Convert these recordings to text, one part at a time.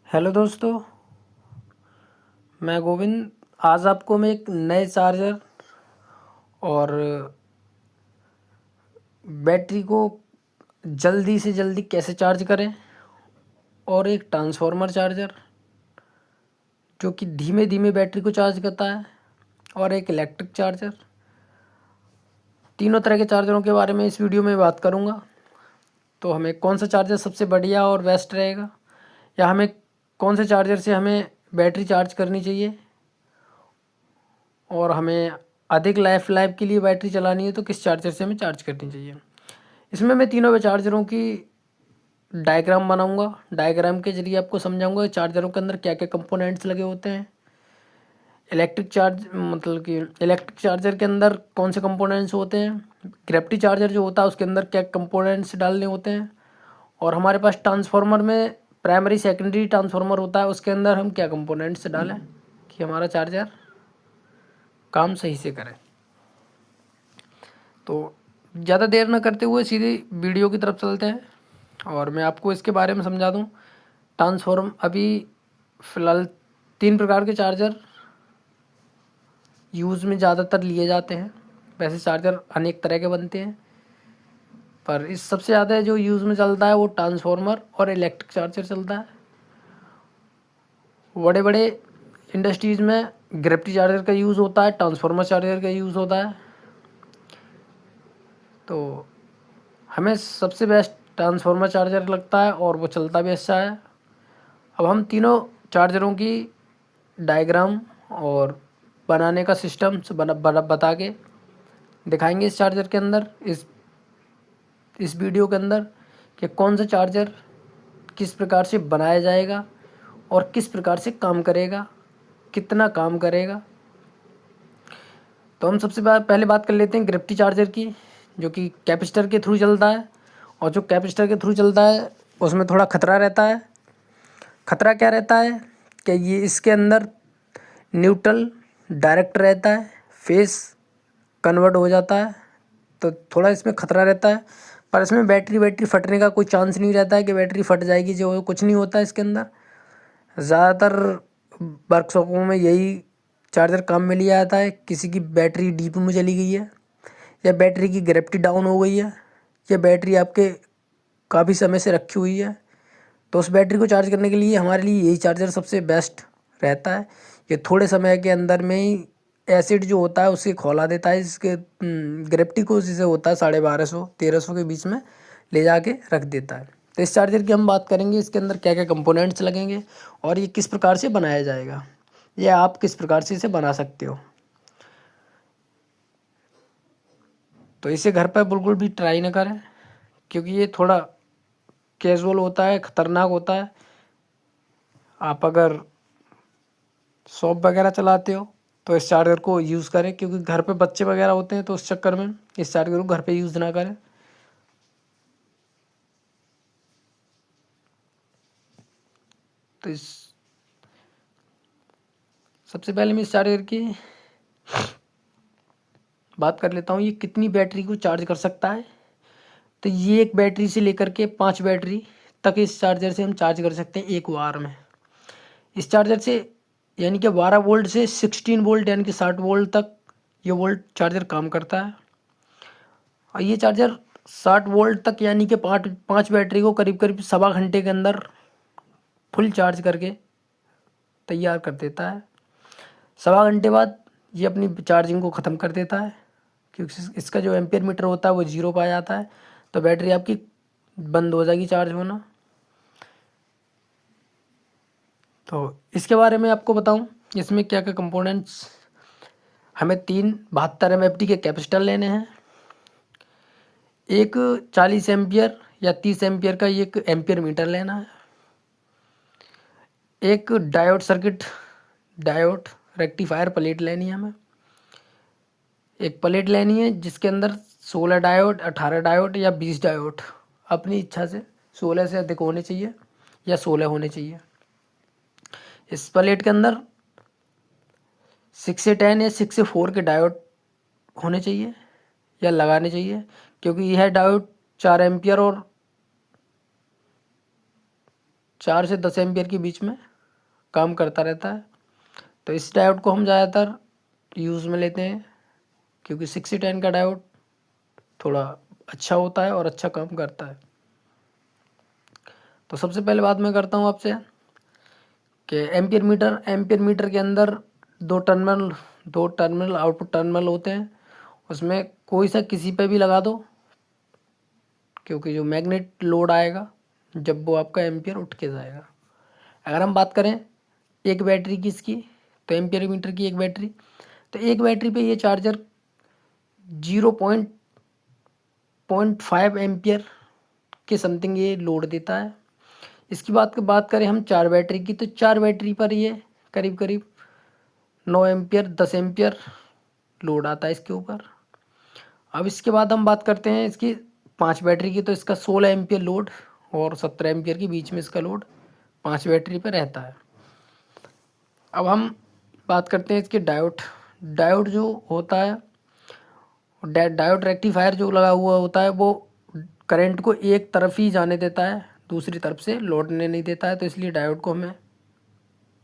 Hello दोस्तों, मैं गोविंद। आज आपको मैं एक नए चार्जर और बैटरी को जल्दी से जल्दी कैसे चार्ज करें और एक ट्रांसफार्मर चार्जर जो कि धीमे धीमे बैटरी को चार्ज करता है और एक इलेक्ट्रिक चार्जर, तीनों तरह के चार्जरों के बारे में इस वीडियो में बात करूंगा। तो हमें कौन सा चार्जर सबसे बढ़िया और बेस्ट रहेगा, या हमें कौन से चार्जर से हमें बैटरी चार्ज करनी चाहिए, और हमें अधिक लाइफ के लिए बैटरी चलानी है तो किस चार्जर से हमें चार्ज करनी चाहिए। इसमें मैं तीनों चार्जरों की डायग्राम बनाऊंगा। डायग्राम के जरिए आपको समझाऊंगा चार्जरों के अंदर क्या क्या कंपोनेंट्स लगे होते हैं। इलेक्ट्रिक चार्जर के अंदर कौन से कंपोनेंट्स होते हैं, ग्रेविटी चार्जर जो होता है उसके अंदर क्या कंपोनेंट्स डालने होते हैं, और हमारे पास ट्रांसफार्मर में प्राइमरी सेकेंडरी ट्रांसफार्मर होता है उसके अंदर हम क्या कंपोनेंट्स डालें कि हमारा चार्जर काम सही से करे। तो ज़्यादा देर न करते हुए सीधे वीडियो की तरफ चलते हैं और मैं आपको इसके बारे में समझा दूं। अभी फ़िलहाल 3 प्रकार के चार्जर यूज़ में ज़्यादातर लिए जाते हैं। वैसे चार्जर अनेक तरह के बनते हैं, पर इस सबसे ज़्यादा जो यूज़ में चलता है वो ट्रांसफार्मर और इलेक्ट्रिक चार्जर चलता है। बड़े बड़े इंडस्ट्रीज़ में ग्रेविटी चार्जर का यूज़ होता है, ट्रांसफार्मर चार्जर का यूज़ होता है। तो हमें सबसे बेस्ट ट्रांसफार्मर चार्जर लगता है और वो चलता भी अच्छा है। अब हम तीनों चार्जरों की डायग्राम और बनाने का सिस्टम बता के दिखाएंगे इस चार्जर के अंदर, इस वीडियो के अंदर, कि कौन सा चार्जर किस प्रकार से बनाया जाएगा और किस प्रकार से काम करेगा, कितना काम करेगा। तो हम सबसे पहले बात कर लेते हैं ग्रेविटी चार्जर की, जो कि कैपेसिटर के थ्रू चलता है। और जो कैपेसिटर के थ्रू चलता है उसमें थोड़ा खतरा रहता है। खतरा क्या रहता है कि ये इसके अंदर न्यूट्रल डायरेक्ट रहता है, फेस कन्वर्ट हो जाता है, तो थोड़ा इसमें खतरा रहता है। पर इसमें बैटरी फटने का कोई चांस नहीं रहता है कि बैटरी फट जाएगी, जो कुछ नहीं होता है इसके अंदर। ज़्यादातर वर्कशॉपों में यही चार्जर काम में लिया जाता है। किसी की बैटरी डीप में चली गई है, या बैटरी की ग्रेविटी डाउन हो गई है, या बैटरी आपके काफ़ी समय से रखी हुई है, तो उस बैटरी को चार्ज करने के लिए हमारे लिए यही चार्जर सबसे बेस्ट रहता है। ये थोड़े समय के अंदर में ही एसिड जो होता है उसके खौला देता है, इसके ग्रेविटी को जिसे होता है 1250-1300 के बीच में ले जाके रख देता है। तो इस चार्जर की हम बात करेंगे, इसके अंदर क्या क्या कंपोनेंट्स लगेंगे और ये किस प्रकार से बनाया जाएगा, या आप किस प्रकार से इसे बना सकते हो। तो इसे घर पर बिल्कुल भी ट्राई ना करें, क्योंकि ये थोड़ा कैजुअल होता है, ख़तरनाक होता है। आप अगर शॉप वगैरह चलाते हो तो इस चार्जर को यूज़ करें, क्योंकि घर पे बच्चे वगैरह होते हैं, तो उस चक्कर में इस चार्जर को घर पे यूज़ ना करें। तो इस सबसे पहले मैं इस चार्जर की बात कर लेता हूँ, ये कितनी बैटरी को चार्ज कर सकता है। तो ये एक बैटरी से लेकर के 5 बैटरी तक इस चार्जर से हम चार्ज कर सकते हैं एक बार में। इस चार्जर से यानी कि 12 वोल्ट से 16 वोल्ट यानी कि 60 वोल्ट तक ये वोल्ट चार्जर काम करता है। और ये चार्जर 60 वोल्ट तक यानी कि पाँच बैटरी को करीब करीब 1.25 घंटे के अंदर फुल चार्ज करके तैयार कर देता है। 1.25 घंटे बाद ये अपनी चार्जिंग को ख़त्म कर देता है, क्योंकि इसका जो एम्पियर मीटर होता है वो 0 पे आ जाता है, तो बैटरी आपकी बंद हो जाएगी चार्ज होना। तो इसके बारे में आपको बताऊं, इसमें क्या क्या कंपोनेंट्स। हमें 3 72 mAh के कैपेसिटर लेने हैं। एक 40 एम्पियर या 30 एम्पियर का एक एम्पियर मीटर लेना है। एक डायोड रेक्टिफायर प्लेट लेनी है हमें। एक प्लेट लेनी है जिसके अंदर 16 डायोड, 18 डायोड या 20 डायोड, अपनी इच्छा से 16 से अधिक होने चाहिए या 16 होने चाहिए। इस प्लेट के अंदर 6 से 10 या 6 से 4 के डायोड होने चाहिए या लगाने चाहिए, क्योंकि यह डायोड 4 एम्पियर और 4 से 10 एम्पियर के बीच में काम करता रहता है। तो इस डायोड को हम ज़्यादातर यूज़ में लेते हैं क्योंकि 6010 का डायोड थोड़ा अच्छा होता है और अच्छा काम करता है। तो सबसे पहले बात मैं करता हूँ आपसे कि एम्पियर मीटर के अंदर दो टर्मिनल आउटपुट टर्मिनल होते हैं। उसमें कोई सा किसी पे भी लगा दो, क्योंकि जो मैग्नेट लोड आएगा जब वो आपका एम्पियर उठ के जाएगा। अगर हम बात करें एक बैटरी की इसकी, तो एम्पियर मीटर की एक बैटरी, तो एक बैटरी पे ये चार्जर 0.5 एम्पियर के समथिंग ये लोड देता है। इसकी बात करें हम 4 बैटरी की, तो 4 बैटरी पर ये करीब करीब 9 एम्पियर 10 एम्पियर लोड आता है इसके ऊपर। अब इसके बाद हम बात करते हैं इसकी 5 बैटरी की, तो इसका 16 एम्पियर लोड और 17 एम्पियर के बीच में इसका लोड 5 बैटरी पर रहता है। अब हम बात करते हैं इसके डायोड जो होता है, डायोड रेक्टिफायर जो लगा हुआ होता है वो करंट को एक तरफ ही जाने देता है, दूसरी तरफ से लौटने नहीं देता है। तो इसलिए डायोड को हमें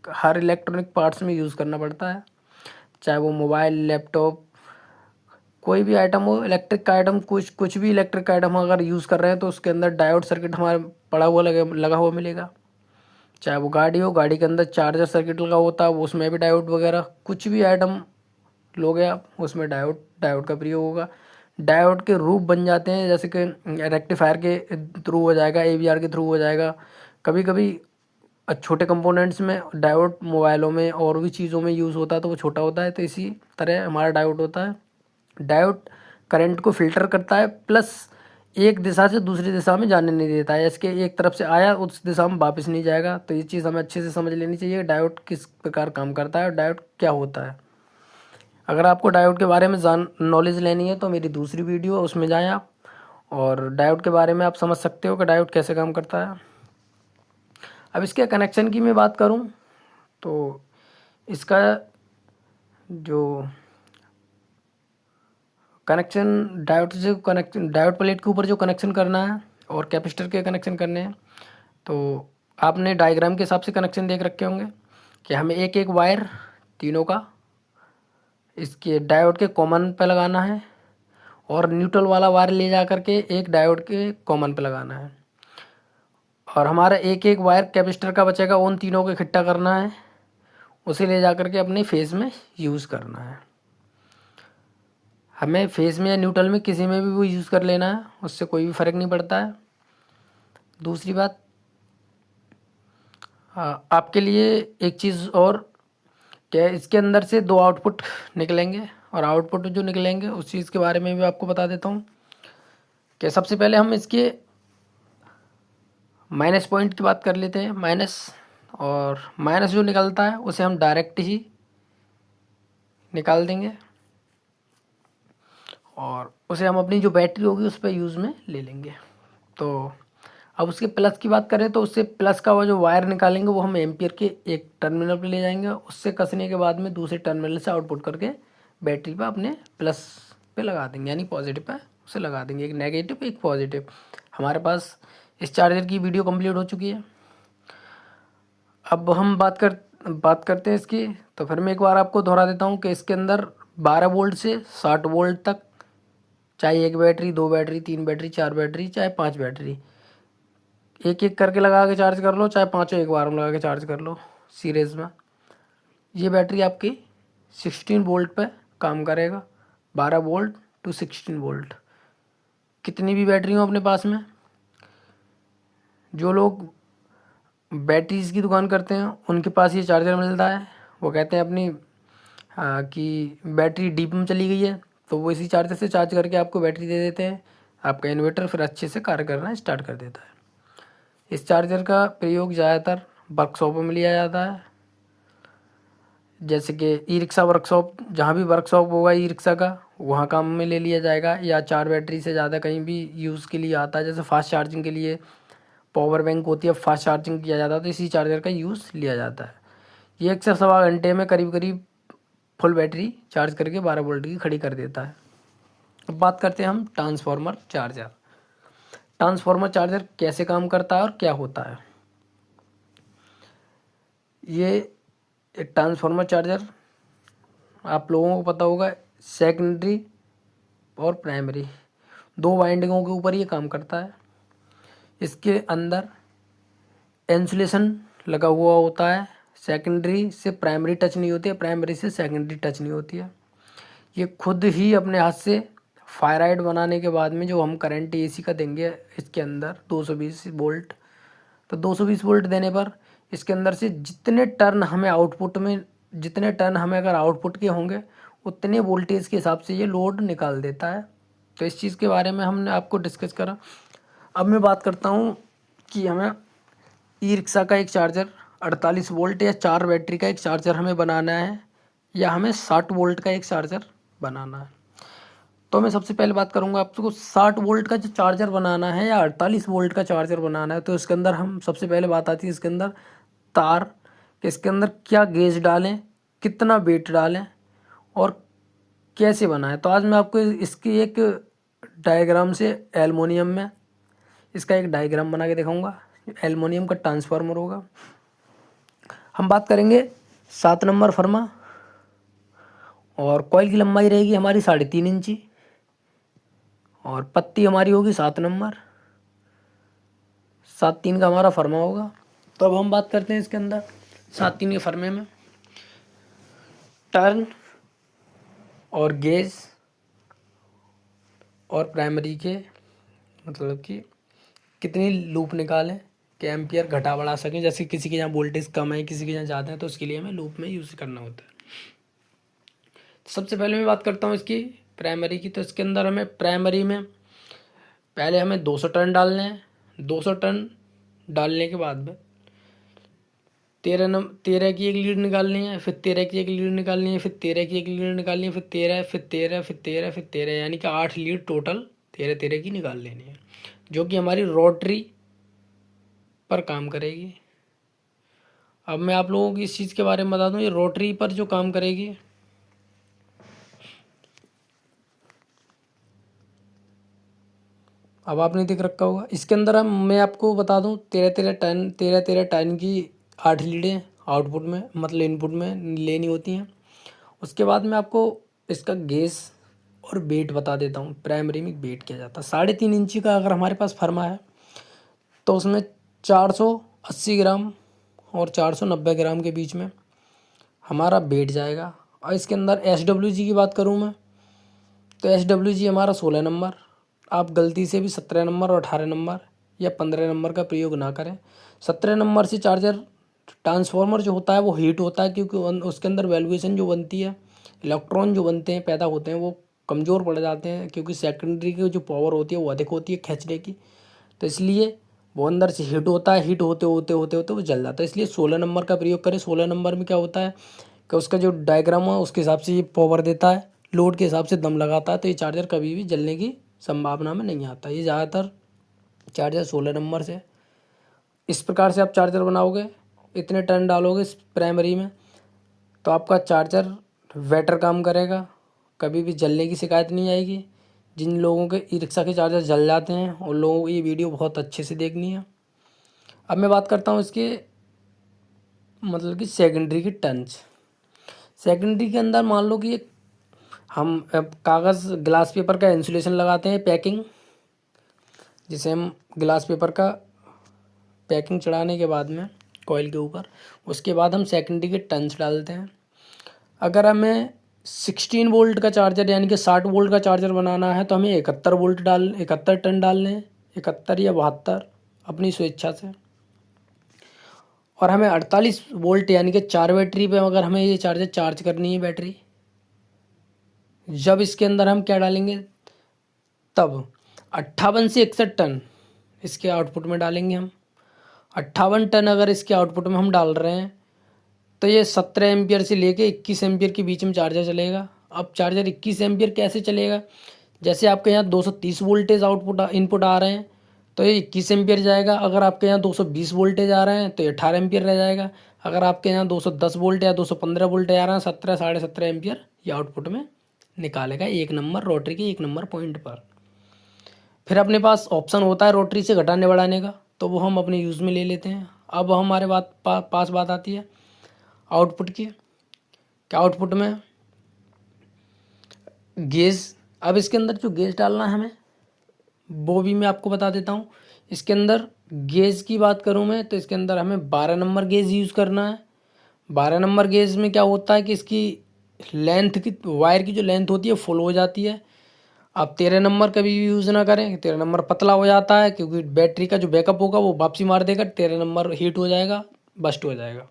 हर इलेक्ट्रॉनिक पार्ट्स में यूज़ करना पड़ता है, चाहे वो मोबाइल, लैपटॉप, कोई भी आइटम हो, इलेक्ट्रिक का आइटम, कुछ भी इलेक्ट्रिक आइटम अगर यूज़ कर रहे हैं तो उसके अंदर डायोड सर्किट हमारे पड़ा हुआ लगा हुआ मिलेगा। चाहे वो गाड़ी हो, गाड़ी के अंदर चार्जर सर्किट लगा होता है, वो उसमें भी डायोड वगैरह कुछ भी आइटम लोगे आप उसमें डायोड का प्रयोग होगा। डायोड के रूप बन जाते हैं, जैसे कि रेक्टिफायर के थ्रू हो जाएगा, एवीआर के थ्रू हो जाएगा। कभी कभी छोटे कंपोनेंट्स में डायोड मोबाइलों में और भी चीज़ों में यूज़ होता है तो वो छोटा होता है। तो इसी तरह हमारा डायोड होता है। डायोड करंट को फिल्टर करता है, प्लस एक दिशा से दूसरी दिशा में जाने नहीं देता है। इसके एक तरफ से आया उस दिशा में वापस नहीं जाएगा। तो ये चीज़ हमें अच्छे से समझ लेनी चाहिए, डायोड किस प्रकार काम करता है और डायोड क्या होता है। अगर आपको डायोड के बारे में नॉलेज लेनी है तो मेरी दूसरी वीडियो है, उसमें जाएं आप, और डायोड के बारे में आप समझ सकते हो कि डायोड कैसे काम करता है। अब इसके कनेक्शन की मैं बात करूं तो इसका जो कनेक्शन डायोड प्लेट के ऊपर जो कनेक्शन करना है और कैपेसिटर के कनेक्शन करने हैं, तो आपने डायग्राम के हिसाब से कनेक्शन देख रखे होंगे कि हमें एक एक वायर तीनों का इसके डायोड के कॉमन पे लगाना है और न्यूट्रल वाला वायर ले जा करके एक डायोड के कॉमन पे लगाना है, और हमारा एक एक वायर कैपेसिटर का बचेगा, उन तीनों को इकट्ठा करना है, उसे ले जा करके अपने फेस में यूज़ करना है। हमें फेस में या न्यूट्रल में किसी में भी वो यूज़ कर लेना है, उससे कोई भी फ़र्क नहीं पड़ता है। दूसरी बात, आपके लिए एक चीज़ और, क्या इसके अंदर से 2 आउटपुट निकलेंगे, और आउटपुट जो निकलेंगे उस चीज़ के बारे में भी आपको बता देता हूँ कि सबसे पहले हम इसके माइनस पॉइंट की बात कर लेते हैं। माइनस जो निकलता है उसे हम डायरेक्ट ही निकाल देंगे और उसे हम अपनी जो बैटरी होगी उस पर यूज़ में ले लेंगे। तो अब उसके प्लस की बात करें तो उससे प्लस का वो जो वायर निकालेंगे वो हम एम्पियर के एक टर्मिनल पे ले जाएंगे, उससे कसने के बाद में दूसरे टर्मिनल से आउटपुट करके बैटरी पे अपने प्लस पे लगा देंगे, यानी पॉजिटिव पे उसे लगा देंगे, एक नेगेटिव एक पॉजिटिव। हमारे पास इस चार्जर की वीडियो कंप्लीट हो चुकी है। अब हम बात करते हैं इसकी, तो फिर मैं एक बार आपको दोहरा देता हूँ कि इसके अंदर 12 वोल्ट से 60 वोल्ट तक, चाहे एक बैटरी, 2 बैटरी, 3 बैटरी, 4 बैटरी, चाहे 5 बैटरी, एक एक करके लगा के चार्ज कर लो, चाहे पाँचों एक बार में लगा के चार्ज कर लो सीरीज़ में। ये बैटरी आपकी 16 वोल्ट पे काम करेगा, 12 वोल्ट टू 16 वोल्ट। कितनी भी बैटरी हो अपने पास में, जो लोग बैटरीज की दुकान करते हैं उनके पास ये चार्जर मिलता है। वो कहते हैं अपनी कि बैटरी डीप में चली गई है, तो वो इसी चार्जर से चार्ज करके आपको बैटरी दे देते हैं। आपका इन्वर्टर फिर अच्छे से कार्य करना स्टार्ट कर देता है। इस चार्जर का प्रयोग ज़्यादातर वर्कशॉपों में लिया जाता है, जैसे कि ई रिक्शा वर्कशॉप, जहाँ भी वर्कशॉप होगा ई रिक्शा का वहाँ काम में ले लिया जाएगा, या 4 बैटरी से ज़्यादा कहीं भी यूज़ के लिए आता है, जैसे फास्ट चार्जिंग के लिए पावर बैंक होती है, फास्ट चार्जिंग किया जाता है, तो इसी चार्जर का यूज़ लिया जाता है। ये 1 से सवा घंटे में करीब करीब फुल बैटरी चार्ज करके 12 वोल्ट की खड़ी कर देता है। अब बात करते हैं हम ट्रांसफार्मर चार्जर कैसे काम करता है और क्या होता है। ये एक ट्रांसफार्मर चार्जर आप लोगों को पता होगा, सेकेंडरी और प्राइमरी 2 वाइंडिंगों के ऊपर ये काम करता है। इसके अंदर इंसुलेशन लगा हुआ होता है, सेकेंडरी से प्राइमरी टच नहीं होती है, प्राइमरी से सेकेंडरी टच नहीं होती है। ये खुद ही अपने हाथ से फायराइड बनाने के बाद में जो हम करंट एसी का देंगे इसके अंदर 220 वोल्ट, तो 220 वोल्ट देने पर इसके अंदर से जितने टर्न हमें अगर आउटपुट के होंगे उतने वोल्टेज के हिसाब से ये लोड निकाल देता है। तो इस चीज़ के बारे में हमने आपको डिस्कस करा। अब मैं बात करता हूँ कि हमें ई रिक्शा का एक चार्जर 48 वोल्ट या 4 बैटरी का एक चार्जर हमें बनाना है, या हमें 60 वोल्ट का एक चार्जर बनाना है। तो मैं सबसे पहले बात करूंगा आपको 60 वोल्ट का जो चार्जर बनाना है या 48 वोल्ट का चार्जर बनाना है। तो इसके अंदर हम सबसे पहले बात आती है इसके अंदर तार, कि इसके अंदर क्या गेज डालें, कितना वेट डालें और कैसे बनाएं। तो आज मैं आपको इसकी एक डायग्राम से एल्युमिनियम में इसका एक डायग्राम बना के दिखाऊंगा। एल्युमिनियम का ट्रांसफार्मर होगा। हम बात करेंगे 7 नंबर फर्मा, और कॉइल की लंबाई रहेगी हमारी 3.5 इंची, और पत्ती हमारी होगी 7 नंबर, 7-3 का हमारा फर्मा होगा। तो अब हम बात करते हैं इसके अंदर 7-3 के फर्मे में टर्न और गेज और प्राइमरी के मतलब कि कितनी लूप निकालें कि एम्पियर घटा बढ़ा सकें। जैसे किसी के यहाँ वोल्टेज कम है, किसी के यहाँ ज़्यादा है, तो उसके लिए हमें लूप में यूज़ करना होता है। सबसे पहले मैं बात करता हूँ इसकी प्राइमरी की। तो इसके अंदर हमें प्राइमरी में पहले हमें 200 टर्न डालने हैं। 200 टर्न डालने के बाद में 13 की एक लीड निकालनी है, फिर 13 की एक लीड निकालनी है, फिर 13 की एक लीड निकालनी है, फिर 13, फिर 13, फिर 13, फिर 13, यानी कि 8 लीड टोटल 13 की निकाल लेनी है, जो कि हमारी रोटरी पर काम करेगी। अब मैं आप लोगों को इस चीज़ के बारे में बता दूं, ये रोटरी पर जो काम करेगी अब आपने देख रखा होगा। इसके अंदर मैं आपको बता दूं 13 टन की 8 लीडें आउटपुट में मतलब इनपुट में लेनी होती हैं। उसके बाद मैं आपको इसका गेज और वेट बता देता हूँ। प्राइमरी में वेट किया जाता है 3.5 इंची का अगर हमारे पास फर्मा है तो उसमें 480 ग्राम और 490 ग्राम के बीच में हमारा वेट जाएगा। और इसके अंदर SWG की बात करूँ मैं तो SWG हमारा 16 नंबर। आप गलती से भी 17 नंबर और 18 नंबर या 15 नंबर का प्रयोग ना करें। 17 नंबर से चार्जर ट्रांसफार्मर जो होता है वो हीट होता है, क्योंकि उसके अंदर वैल्यूएशन जो बनती है, इलेक्ट्रॉन जो बनते हैं पैदा होते हैं वो कमज़ोर पड़ जाते हैं, क्योंकि सेकेंडरी की जो पावर होती है वो अधिक होती है खींचने की। तो इसलिए वो अंदर से हीट होता है, हीट होते होते होते होते वो जल जाता है। इसलिए 16 नंबर का प्रयोग करें। 16 नंबर में क्या होता है कि उसका जो डायग्राम है उसके हिसाब से ये पावर देता है, लोड के हिसाब से दम लगाता है, तो ये चार्जर कभी भी जलने की संभावना में नहीं आता। ये ज़्यादातर चार्जर 16 नंबर से। इस प्रकार से आप चार्जर बनाओगे, इतने टर्न डालोगे इस प्राइमरी में, तो आपका चार्जर बेटर काम करेगा, कभी भी जलने की शिकायत नहीं आएगी। जिन लोगों के ई रिक्शा के चार्जर जल जाते हैं उन लोगों को ये वीडियो बहुत अच्छे से देखनी है। अब मैं बात करता हूँ इसके मतलब कि सेकेंडरी की टर्न्स। सेकेंडरी के अंदर मान लो कि हम कागज़ ग्लास पेपर का इंसुलेशन लगाते हैं, पैकिंग, जिसे हम ग्लास पेपर का पैकिंग चढ़ाने के बाद में कॉइल के ऊपर, उसके बाद हम सेकेंडरी के टर्न्स डालते हैं। अगर हमें 16 वोल्ट का चार्जर यानी कि 60 वोल्ट का चार्जर बनाना है तो हमें 71 टर्न डालने हैं, 71 या 72 अपनी स्वेच्छा से। और हमें 48 वोल्ट यानी कि 4 बैटरी पे अगर हमें ये चार्जर चार्ज करनी है बैटरी, जब इसके अंदर हम क्या डालेंगे तब 58 से 61 टन इसके आउटपुट में डालेंगे हम। 58 टन अगर इसके आउटपुट में हम डाल रहे हैं तो ये 17 एम्पियर से लेके 21 एम्पियर के बीच में चार्जर चलेगा। अब चार्जर 21 एम्पियर कैसे चलेगा, जैसे आपके यहाँ 230 वोल्टेज आउटपुट इनपुट आ रहे हैं तो ये 21 एम्पियर जाएगा। अगर आपके यहाँ 220 वोल्टेज आ रहे हैं तो ये 18 एम्पियर रह जाएगा। अगर आपके यहाँ 210 वोल्ट या 215 वोल्टेज आ रहे हैं 17-17.5 एम्पियर ये आउटपुट में निकालेगा, 1 नंबर रोटरी के 1 नंबर पॉइंट पर। फिर अपने पास ऑप्शन होता है रोटरी से घटाने बढ़ाने का, तो वो हम अपने यूज़ में ले लेते हैं। अब हमारे पास बात आती है आउटपुट की, क्या आउटपुट में गेज। अब इसके अंदर जो गेज डालना है हमें वो भी मैं आपको बता देता हूँ। इसके अंदर गेज की बात करूँ मैं तो इसके अंदर हमें 12 नंबर गेज यूज़ करना है। 12 नंबर गेज में क्या होता है कि इसकी लेंथ की, वायर की जो लेंथ होती है फुल हो जाती है। आप 13 नंबर कभी भी यूज़ ना करें, 13 नंबर पतला हो जाता है क्योंकि बैटरी का जो बैकअप होगा वो वापसी मार देगा, 13 नंबर हीट हो जाएगा, बस्ट हो जाएगा।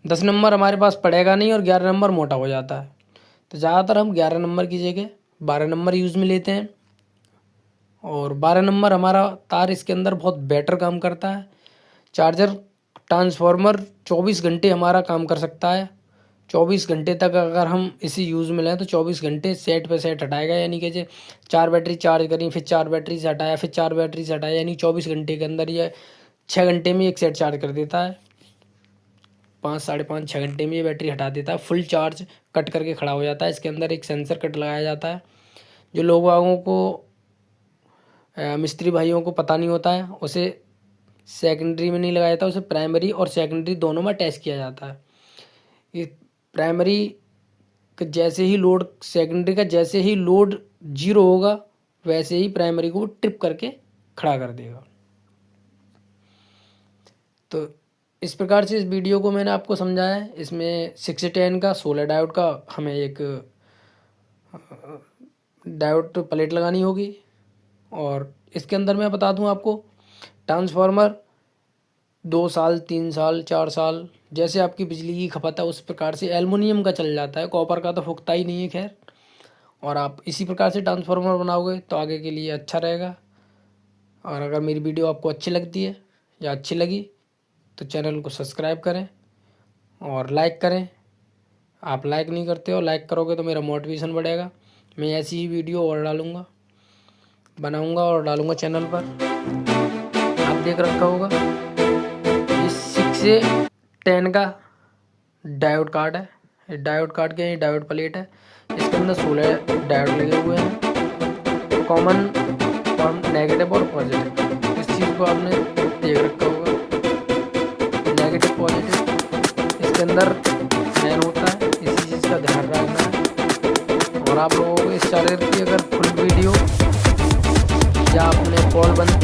10 नंबर हमारे पास पड़ेगा नहीं और 11 नंबर मोटा हो जाता है। तो ज़्यादातर हम 11 नंबर की जगह 12 नंबर यूज़ में लेते हैं। और 12 नंबर हमारा तार इसके अंदर बहुत बेटर काम करता है। चार्जर ट्रांसफार्मर 24 घंटे हमारा काम कर सकता है। 24 घंटे तक अगर हम इसी यूज़ में लें तो 24 घंटे सेट पे सेट हटाएगा, यानी कि जो 4 बैटरी चार्ज करी, फिर 4 बैटरी से हटाया, फिर 4 बैटरी से हटाया, यानी 24 घंटे के अंदर ये 6 घंटे में एक सेट चार्ज कर देता है। 5 साढ़े 5 6 घंटे में ये बैटरी हटा देता है, फुल चार्ज कट करके खड़ा हो जाता है। इसके अंदर एक सेंसर कट लगाया जाता है। जो लोगों को मिस्त्री भाइयों को पता नहीं होता है, उसे सेकेंडरी में नहीं लगाया जाता, उसे प्राइमरी और सेकेंडरी दोनों में अटैच किया जाता है। ये प्राइमरी का जैसे ही लोड, सेकेंडरी का जैसे ही लोड 0 होगा वैसे ही प्राइमरी को ट्रिप करके खड़ा कर देगा। तो इस प्रकार से इस वीडियो को मैंने आपको समझाया है। इसमें 610 का 16 डायोड का हमें एक डायोड प्लेट लगानी होगी। और इसके अंदर मैं बता दूं आपको, ट्रांसफार्मर 2 साल 3 साल 4 साल जैसे आपकी बिजली की खपत है उस प्रकार से एल्युमिनियम का चल जाता है, कॉपर का तो फूकता ही नहीं है। खैर, और आप इसी प्रकार से ट्रांसफार्मर बनाओगे तो आगे के लिए अच्छा रहेगा। और अगर मेरी वीडियो आपको अच्छी लगती है या अच्छी लगी तो चैनल को सब्सक्राइब करें और लाइक करें। आप लाइक नहीं करते हो, लाइक करोगे तो मेरा मोटिवेशन बढ़ेगा। मैं ऐसी ही वीडियो और बनाऊंगा और डालूंगा चैनल पर। आप देख रखा होगा ये 6 से 10 का डायोड कार्ड है। ये डायोड कार्ड के ये डायोड प्लेट है। इसके अंदर 16 डायोड लगे हुए हैं, कॉमन और नेगेटिव और पॉजिटिव। इस चीज़ को आपने देख रखा होगा, नेगेटिव पॉजिटिव इसके अंदर मेन होता है, इसी चीज़ का ध्यान रखना है। और आप लोगों को इस चार्जर की अगर फुल वीडियो या आपने कॉल बंद